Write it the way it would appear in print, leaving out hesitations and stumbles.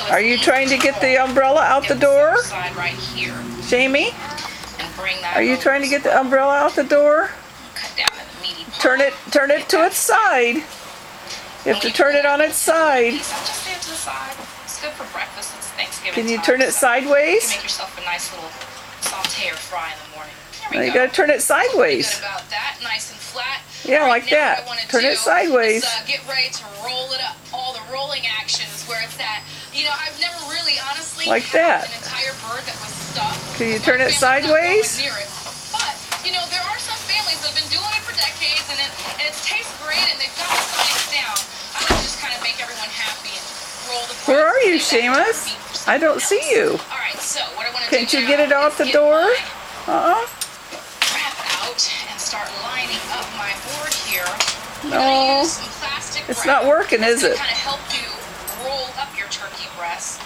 Are you trying to get the umbrella out the door? Right here. Jamie? And bring that Are you trying to get the umbrella out the door? cut down in the meaty part. Turn it to its side. You have to turn it on its side. Just stay to the side. It's good for breakfast. It's Thanksgiving. Can you time, turn it so sideways? You can make yourself a nice little saute or fry in the morning. There we You go. gotta turn it sideways. Good about that. Nice and flat. Yeah, All right, like now that. what I wanna Turn it do sideways. Is, get ready to roll it up. All the rolling actions where it's at. You know, I've never really, honestly, Like had that. an entire bird that was stuffed. Can you turn it sideways? Near it. But, you know, there are some families that have been doing it for decades, and it tastes great, and they've got the science down. I like to just kind of make everyone happy and roll the Where bread are you, so they let Seamus? it be for I don't something see you. else. All right, so what I want to do Can't you now get it off is the get door? my Uh-uh. wrap out and start lining up my board here. No. Use some plastic It's wrap not working, is to it? kind of help you roll up your turkey breast.